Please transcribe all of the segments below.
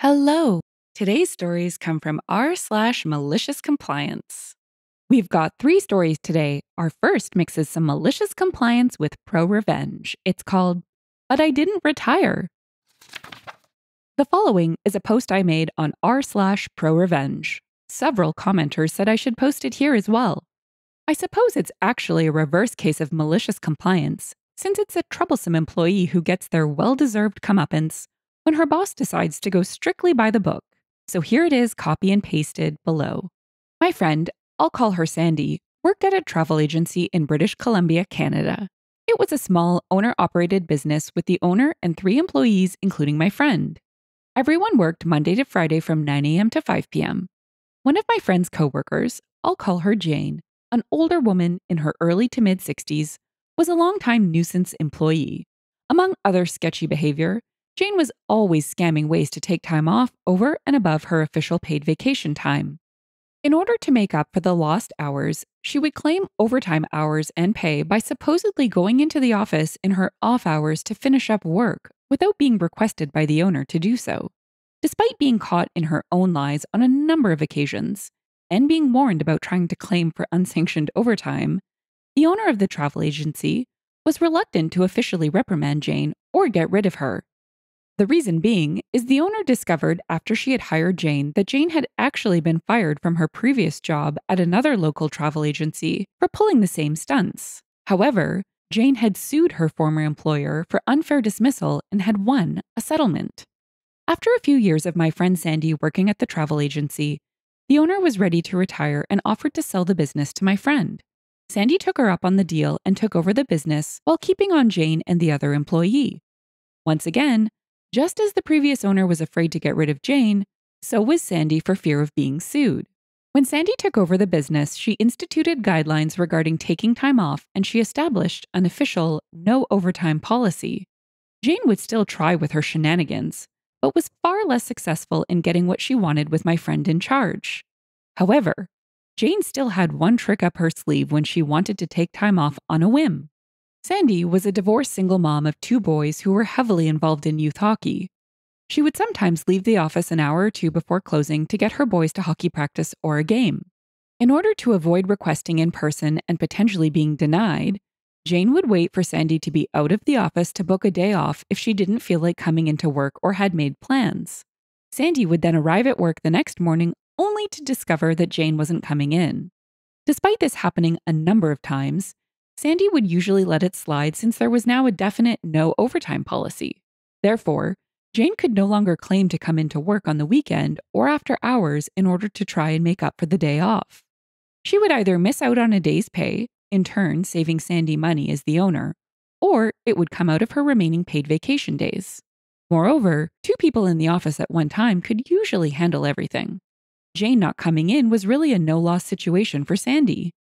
Hello. Today's stories come from r/MaliciousCompliance. We've got 3 stories today. Our first mixes some malicious compliance with pro-revenge. It's called But I Didn't Retire. The following is a post I made on r/pro-revenge. Several commenters said I should post it here as well. I suppose it's actually a reverse case of malicious compliance, since it's a troublesome employee who gets their well-deserved comeuppance when her boss decides to go strictly by the book. So here it is, copy and pasted below. My friend, I'll call her Sandy, worked at a travel agency in British Columbia, Canada. It was a small, owner-operated business with the owner and 3 employees, including my friend. Everyone worked Monday to Friday from 9 a.m. to 5 p.m. One of my friend's coworkers, I'll call her Jane, an older woman in her early to mid-60s, was a longtime nuisance employee. Among other sketchy behavior, Jane was always scamming ways to take time off over and above her official paid vacation time. In order to make up for the lost hours, she would claim overtime hours and pay by supposedly going into the office in her off hours to finish up work without being requested by the owner to do so. Despite being caught in her own lies on a number of occasions and being warned about trying to claim for unsanctioned overtime, the owner of the travel agency was reluctant to officially reprimand Jane or get rid of her. The reason being is the owner discovered after she had hired Jane that Jane had actually been fired from her previous job at another local travel agency for pulling the same stunts. However, Jane had sued her former employer for unfair dismissal and had won a settlement. After a few years of my friend Sandy working at the travel agency, the owner was ready to retire and offered to sell the business to my friend. Sandy took her up on the deal and took over the business while keeping on Jane and the other employee. Once again, just as the previous owner was afraid to get rid of Jane, so was Sandy for fear of being sued. When Sandy took over the business, she instituted guidelines regarding taking time off and she established an official no overtime policy. Jane would still try with her shenanigans, but was far less successful in getting what she wanted with my friend in charge. However, Jane still had one trick up her sleeve when she wanted to take time off on a whim. Sandy was a divorced single mom of 2 boys who were heavily involved in youth hockey. She would sometimes leave the office an hour or 2 before closing to get her boys to hockey practice or a game. In order to avoid requesting in person and potentially being denied, Jane would wait for Sandy to be out of the office to book a day off if she didn't feel like coming into work or had made plans. Sandy would then arrive at work the next morning only to discover that Jane wasn't coming in. Despite this happening a number of times, Sandy would usually let it slide since there was now a definite no overtime policy. Therefore, Jane could no longer claim to come into work on the weekend or after hours in order to try and make up for the day off. She would either miss out on a day's pay, in turn saving Sandy money as the owner, or it would come out of her remaining paid vacation days. Moreover, 2 people in the office at one time could usually handle everything. Jane not coming in was really a no-loss situation for Sandy.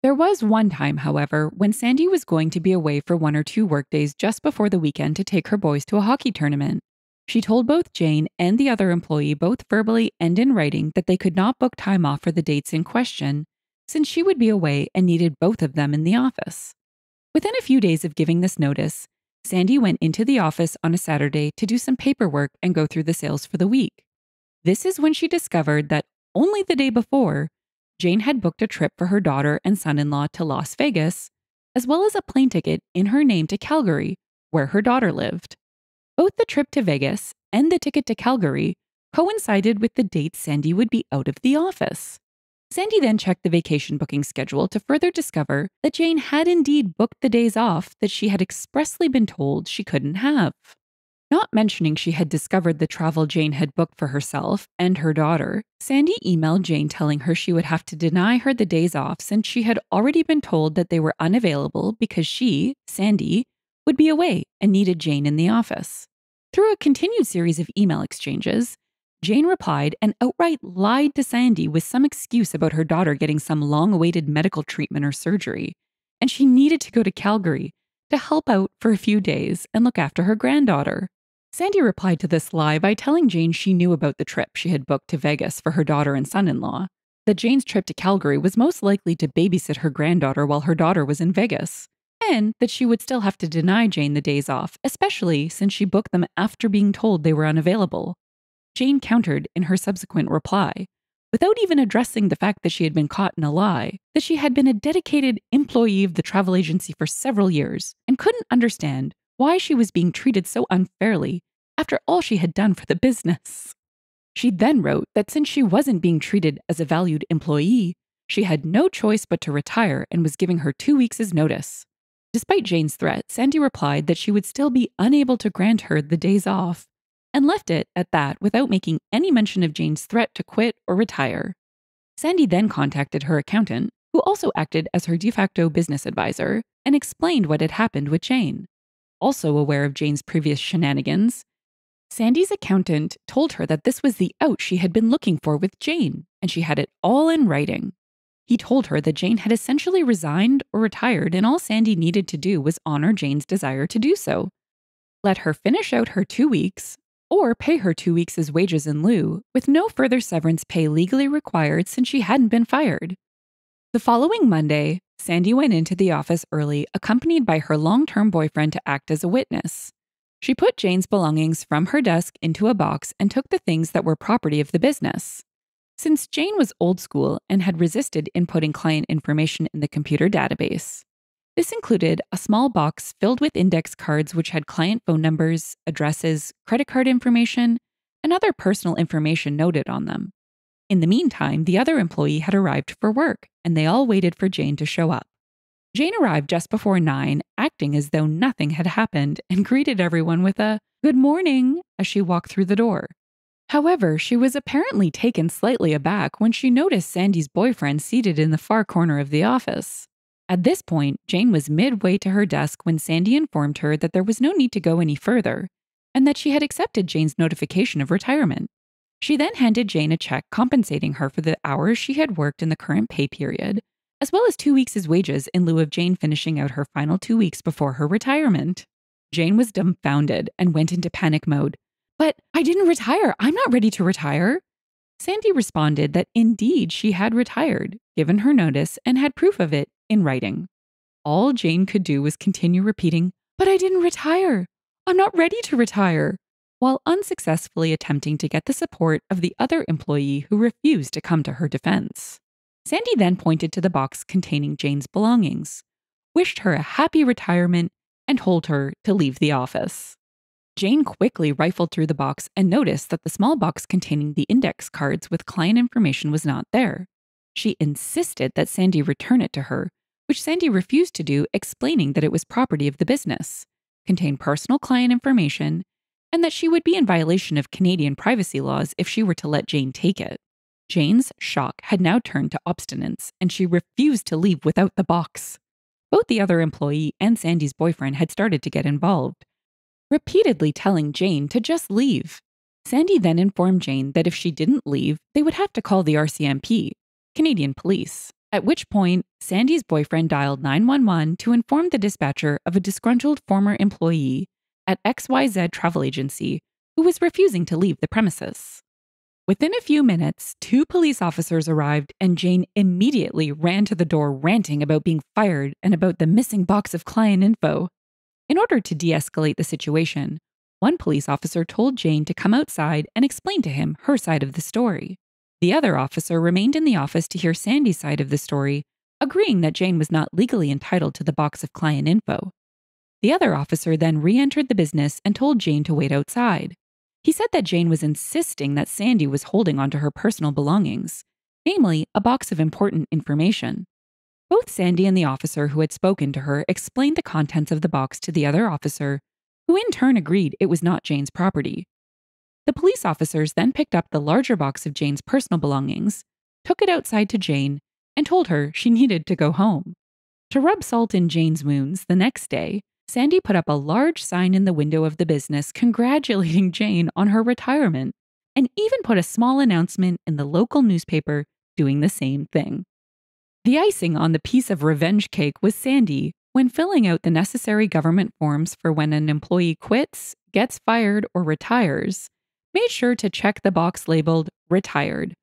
There was one time, however, when Sandy was going to be away for 1 or 2 workdays just before the weekend to take her boys to a hockey tournament. She told both Jane and the other employee both verbally and in writing that they could not book time off for the dates in question, since she would be away and needed both of them in the office. Within a few days of giving this notice, Sandy went into the office on a Saturday to do some paperwork and go through the sales for the week. This is when she discovered that only the day before, Jane had booked a trip for her daughter and son-in-law to Las Vegas, as well as a plane ticket in her name to Calgary, where her daughter lived. Both the trip to Vegas and the ticket to Calgary coincided with the date Sandy would be out of the office. Sandy then checked the vacation booking schedule to further discover that Jane had indeed booked the days off that she had expressly been told she couldn't have. Not mentioning she had discovered the travel Jane had booked for herself and her daughter, Sandy emailed Jane telling her she would have to deny her the days off since she had already been told that they were unavailable because she, Sandy, would be away and needed Jane in the office. Through a continued series of email exchanges, Jane replied and outright lied to Sandy with some excuse about her daughter getting some long-awaited medical treatment or surgery, and she needed to go to Calgary to help out for a few days and look after her granddaughter. Sandy replied to this lie by telling Jane she knew about the trip she had booked to Vegas for her daughter and son-in-law, that Jane's trip to Calgary was most likely to babysit her granddaughter while her daughter was in Vegas, and that she would still have to deny Jane the days off, especially since she booked them after being told they were unavailable. Jane countered in her subsequent reply, without even addressing the fact that she had been caught in a lie, that she had been a dedicated employee of the travel agency for several years and couldn't understand why she was being treated so unfairly after all she had done for the business. She then wrote that since she wasn't being treated as a valued employee, she had no choice but to retire and was giving her 2 weeks' notice. Despite Jane's threat, Sandy replied that she would still be unable to grant her the days off, and left it at that without making any mention of Jane's threat to quit or retire. Sandy then contacted her accountant, who also acted as her de facto business advisor, and explained what had happened with Jane. Also aware of Jane's previous shenanigans, Sandy's accountant told her that this was the out she had been looking for with Jane, and she had it all in writing. He told her that Jane had essentially resigned or retired, and all Sandy needed to do was honor Jane's desire to do so. Let her finish out her 2 weeks, or pay her 2 weeks as wages in lieu, with no further severance pay legally required since she hadn't been fired. The following Monday, Sandy went into the office early, accompanied by her long-term boyfriend to act as a witness. She put Jane's belongings from her desk into a box and took the things that were property of the business. Since Jane was old school and had resisted inputting client information in the computer database, this included a small box filled with index cards which had client phone numbers, addresses, credit card information, and other personal information noted on them. In the meantime, the other employee had arrived for work, and they all waited for Jane to show up. Jane arrived just before 9, acting as though nothing had happened, and greeted everyone with a "Good morning" as she walked through the door. However, she was apparently taken slightly aback when she noticed Sandy's boyfriend seated in the far corner of the office. At this point, Jane was midway to her desk when Sandy informed her that there was no need to go any further, and that she had accepted Jane's notification of retirement. She then handed Jane a check compensating her for the hours she had worked in the current pay period, as well as 2 weeks' wages in lieu of Jane finishing out her final 2 weeks before her retirement. Jane was dumbfounded and went into panic mode. "But I didn't retire. I'm not ready to retire." Sandy responded that indeed she had retired, given her notice, and had proof of it in writing. All Jane could do was continue repeating, "But I didn't retire. I'm not ready to retire," while unsuccessfully attempting to get the support of the other employee who refused to come to her defense. Sandy then pointed to the box containing Jane's belongings, wished her a happy retirement, and told her to leave the office. Jane quickly rifled through the box and noticed that the small box containing the index cards with client information was not there. She insisted that Sandy return it to her, which Sandy refused to do, explaining that it was property of the business, contained personal client information, and that she would be in violation of Canadian privacy laws if she were to let Jane take it. Jane's shock had now turned to obstinance, and she refused to leave without the box. Both the other employee and Sandy's boyfriend had started to get involved, repeatedly telling Jane to just leave. Sandy then informed Jane that if she didn't leave, they would have to call the RCMP, Canadian Police, at which point Sandy's boyfriend dialed 911 to inform the dispatcher of a disgruntled former employee at XYZ Travel Agency who was refusing to leave the premises. Within a few minutes, 2 police officers arrived, and Jane immediately ran to the door ranting about being fired and about the missing box of client info. In order to de-escalate the situation, one police officer told Jane to come outside and explain to him her side of the story. The other officer remained in the office to hear Sandy's side of the story, agreeing that Jane was not legally entitled to the box of client info. The other officer then re-entered the business and told Jane to wait outside. He said that Jane was insisting that Sandy was holding onto her personal belongings, namely a box of important information. Both Sandy and the officer who had spoken to her explained the contents of the box to the other officer, who in turn agreed it was not Jane's property. The police officers then picked up the larger box of Jane's personal belongings, took it outside to Jane, and told her she needed to go home. To rub salt in Jane's wounds, the next day, Sandy put up a large sign in the window of the business congratulating Jane on her retirement, and even put a small announcement in the local newspaper doing the same thing. The icing on the piece of revenge cake was Sandy, when filling out the necessary government forms for when an employee quits, gets fired, or retires, made sure to check the box labeled "retired"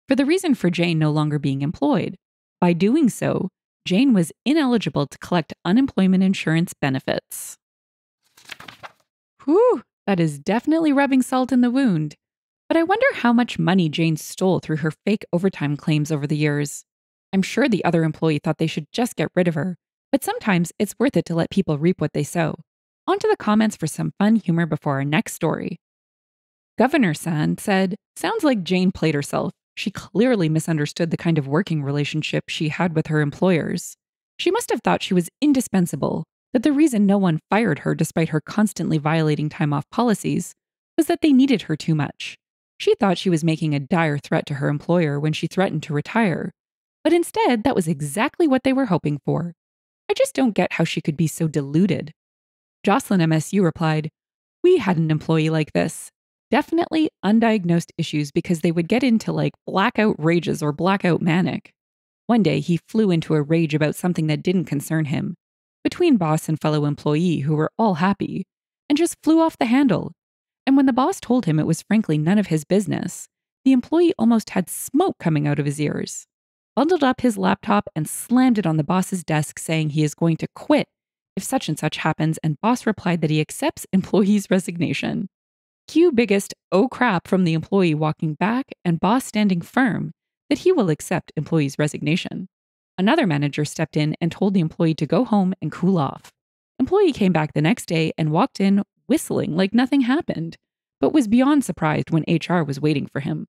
for the reason for Jane no longer being employed. By doing so, Jane was ineligible to collect unemployment insurance benefits. Whew, that is definitely rubbing salt in the wound. But I wonder how much money Jane stole through her fake overtime claims over the years. I'm sure the other employee thought they should just get rid of her, but sometimes it's worth it to let people reap what they sow. On to the comments for some fun humor before our next story. Governor San said, "Sounds like Jane played herself. She clearly misunderstood the kind of working relationship she had with her employers. She must have thought she was indispensable, that the reason no one fired her despite her constantly violating time off policies was that they needed her too much. She thought she was making a dire threat to her employer when she threatened to retire. But instead, that was exactly what they were hoping for. I just don't get how she could be so deluded." Jocelyn MSU replied, "We had an employee like this. Definitely undiagnosed issues because they would get into like blackout rages or blackout manic. One day he flew into a rage about something that didn't concern him, between boss and fellow employee who were all happy, and just flew off the handle. And when the boss told him it was frankly none of his business, the employee almost had smoke coming out of his ears. Bundled up his laptop and slammed it on the boss's desk saying he is going to quit if such and such happens, and boss replied that he accepts employee's resignation. Cue biggest "oh crap" from the employee walking back and boss standing firm that he will accept employee's resignation. Another manager stepped in and told the employee to go home and cool off. Employee came back the next day and walked in whistling like nothing happened, but was beyond surprised when HR was waiting for him.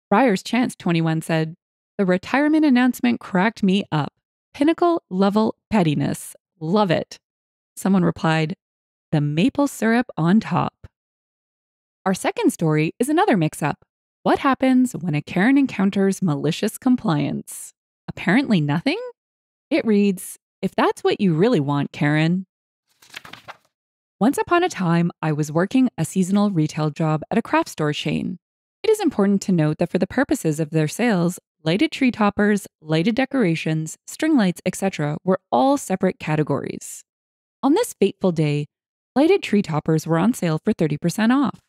Briar's Chance 21 said, "The retirement announcement cracked me up. Pinnacle level pettiness. Love it." Someone replied, "The maple syrup on top." Our second story is another mix-up. What happens when a Karen encounters malicious compliance? Apparently nothing? It reads, "If that's what you really want, Karen." Once upon a time, I was working a seasonal retail job at a craft store chain. It is important to note that for the purposes of their sales, lighted tree toppers, lighted decorations, string lights, etc. were all separate categories. On this fateful day, lighted tree toppers were on sale for 30% off.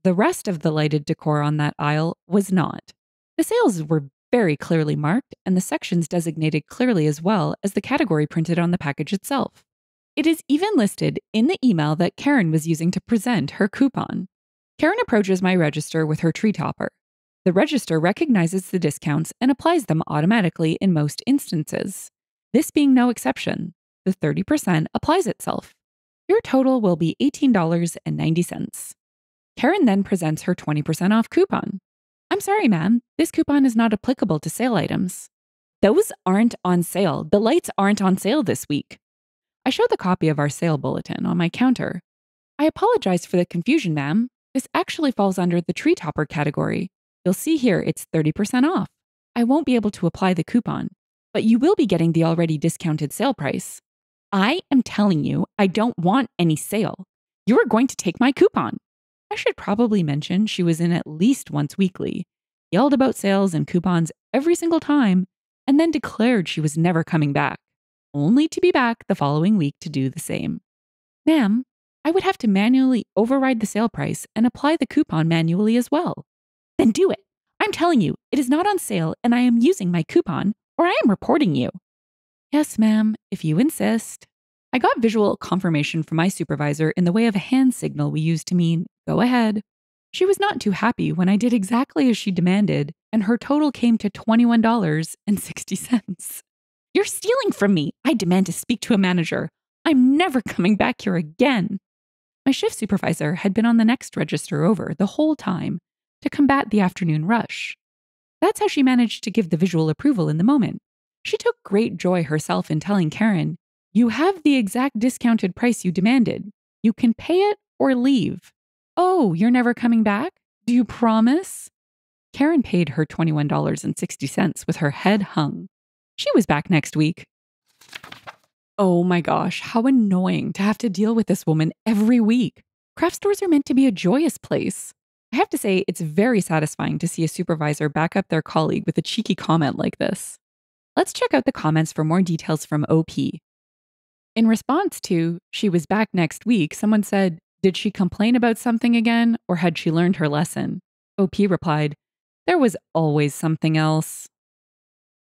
The rest of the lighted decor on that aisle was not. The sales were very clearly marked, and the sections designated clearly as well as the category printed on the package itself. It is even listed in the email that Karen was using to present her coupon. Karen approaches my register with her tree topper. The register recognizes the discounts and applies them automatically in most instances. This being no exception, the 30% applies itself. Your total will be $18.90. Karen then presents her 20% off coupon. "I'm sorry, ma'am, this coupon is not applicable to sale items." "Those aren't on sale. The lights aren't on sale this week." I show the copy of our sale bulletin on my counter. "I apologize for the confusion, ma'am. This actually falls under the tree topper category. You'll see here it's 30% off. I won't be able to apply the coupon, but you will be getting the already discounted sale price." "I am telling you, I don't want any sale. You are going to take my coupon." I should probably mention she was in at least once weekly, yelled about sales and coupons every single time, and then declared she was never coming back, only to be back the following week to do the same. "Ma'am, I would have to manually override the sale price and apply the coupon manually as well." "Then do it. I'm telling you, it is not on sale and I am using my coupon, or I am reporting you." "Yes, ma'am, if you insist." I got visual confirmation from my supervisor in the way of a hand signal we used to mean, "Go ahead." She was not too happy when I did exactly as she demanded, and her total came to $21.60. "You're stealing from me. I demand to speak to a manager. I'm never coming back here again." My shift supervisor had been on the next register over the whole time to combat the afternoon rush. That's how she managed to give the visual approval in the moment. She took great joy herself in telling Karen, "You have the exact discounted price you demanded. You can pay it or leave." "Oh, you're never coming back? Do you promise?" Karen paid her $21.60 with her head hung. She was back next week. Oh my gosh, how annoying to have to deal with this woman every week. Craft stores are meant to be a joyous place. I have to say, it's very satisfying to see a supervisor back up their colleague with a cheeky comment like this. Let's check out the comments for more details from OP. In response to "she was back next week," someone said, "Did she complain about something again, or had she learned her lesson?" OP replied, "There was always something else."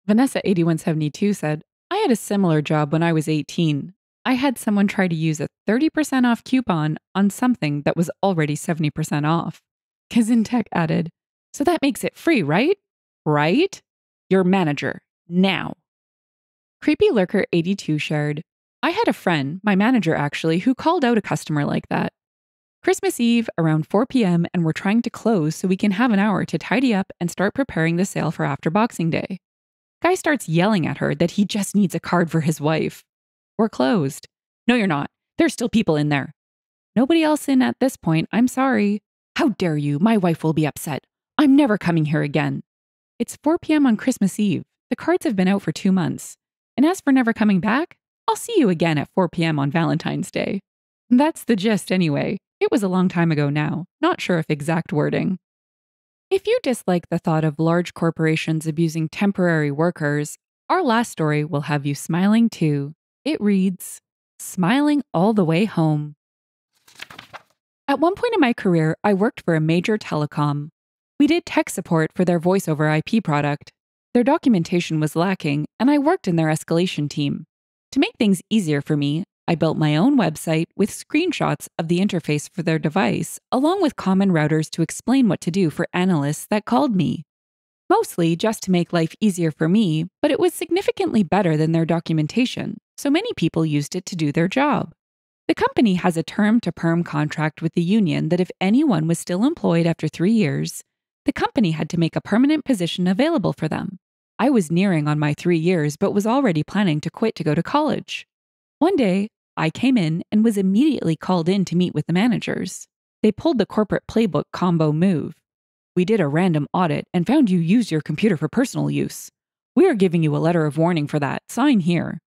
Vanessa8172 said, "I had a similar job when I was 18. I had someone try to use a 30% off coupon on something that was already 70% off. Kazintek added, "So that makes it free, right? Right? Your manager, now." Creepy Lurker 82 shared, "I had a friend, my manager actually, who called out a customer like that. Christmas Eve around 4 p.m. and we're trying to close so we can have an hour to tidy up and start preparing the sale for after Boxing Day. Guy starts yelling at her that he just needs a card for his wife. We're closed. No, you're not. There's still people in there. Nobody else in at this point. I'm sorry. How dare you? My wife will be upset. I'm never coming here again. It's 4 p.m. on Christmas Eve. The cards have been out for 2 months. And as for never coming back, I'll see you again at 4 p.m. on Valentine's Day." That's the gist anyway. It was a long time ago now. Not sure if exact wording. If you dislike the thought of large corporations abusing temporary workers, our last story will have you smiling too. It reads, "Smiling all the way home." At one point in my career, I worked for a major telecom. We did tech support for their voice over IP product. Their documentation was lacking, and I worked in their escalation team. To make things easier for me, I built my own website with screenshots of the interface for their device, along with common routers to explain what to do for analysts that called me. Mostly just to make life easier for me, but it was significantly better than their documentation, so many people used it to do their job. The company has a term-to-perm contract with the union that if anyone was still employed after 3 years, the company had to make a permanent position available for them. I was nearing on my 3 years, but was already planning to quit to go to college. One day, I came in and was immediately called in to meet with the managers. They pulled the corporate playbook combo move. "We did a random audit and found you used your computer for personal use. We are giving you a letter of warning for that. Sign here.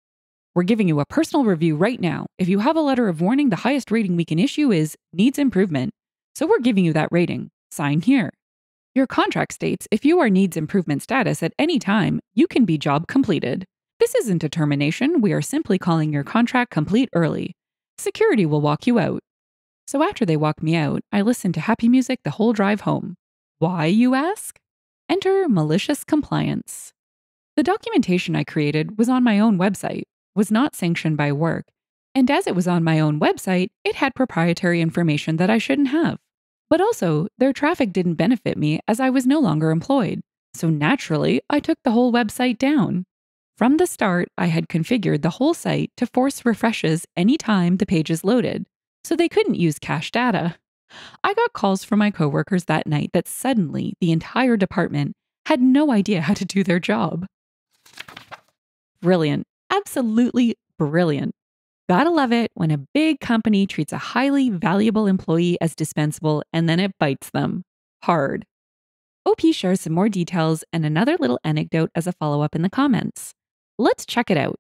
We're giving you a personal review right now. If you have a letter of warning, the highest rating we can issue is needs improvement. So we're giving you that rating. Sign here. Your contract states if you are needs improvement status at any time, you can be job completed. This isn't a termination. We are simply calling your contract complete early. Security will walk you out." So after they walked me out, I listened to happy music the whole drive home. Why, you ask? Enter malicious compliance. The documentation I created was on my own website, was not sanctioned by work, and as it was on my own website, it had proprietary information that I shouldn't have. But also, their traffic didn't benefit me as I was no longer employed, so naturally, I took the whole website down. From the start, I had configured the whole site to force refreshes anytime the pages loaded, so they couldn't use cached data. I got calls from my coworkers that night that suddenly the entire department had no idea how to do their job. Brilliant. Absolutely brilliant. Gotta love it when a big company treats a highly valuable employee as dispensable and then it bites them. Hard. OP shares some more details and another little anecdote as a follow-up in the comments. Let's check it out.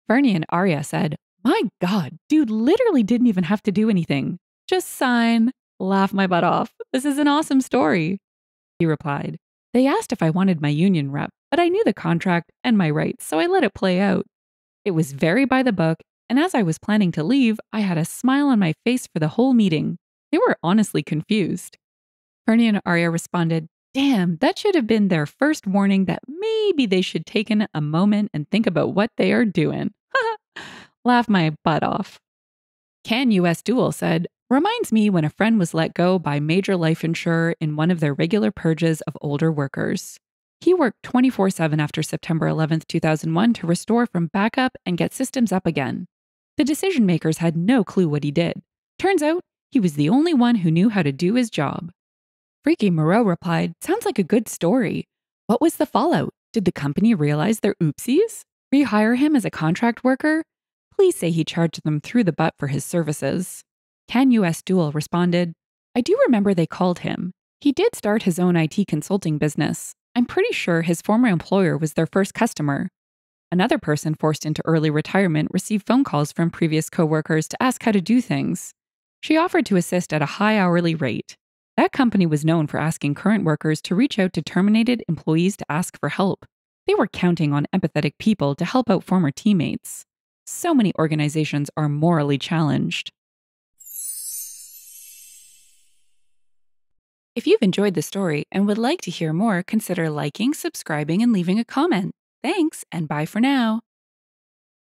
Fernie and Arya said, "My God, dude literally didn't even have to do anything. Just sign. Laugh my butt off. This is an awesome story." He replied, "They asked if I wanted my union rep, but I knew the contract and my rights, so I let it play out. It was very by the book, and as I was planning to leave, I had a smile on my face for the whole meeting. They were honestly confused." Fernie and Arya responded, "Damn, that should have been their first warning that maybe they should take a moment and think about what they are doing." Laugh my butt off. Can US Duel said, "Reminds me when a friend was let go by major life insurer in one of their regular purges of older workers. He worked 24/7 after September 11th, 2001 to restore from backup and get systems up again. The decision makers had no clue what he did. Turns out, he was the only one who knew how to do his job." Freaky Moreau replied, "Sounds like a good story. What was the fallout? Did the company realize their oopsies? Rehire him as a contract worker? Please say he charged them through the butt for his services." Can US Duel responded, "I do remember they called him. He did start his own IT consulting business. I'm pretty sure his former employer was their first customer. Another person forced into early retirement received phone calls from previous coworkers to ask how to do things. She offered to assist at a high hourly rate. That company was known for asking current workers to reach out to terminated employees to ask for help. They were counting on empathetic people to help out former teammates. So many organizations are morally challenged." If you've enjoyed the story and would like to hear more, consider liking, subscribing, and leaving a comment. Thanks, and bye for now.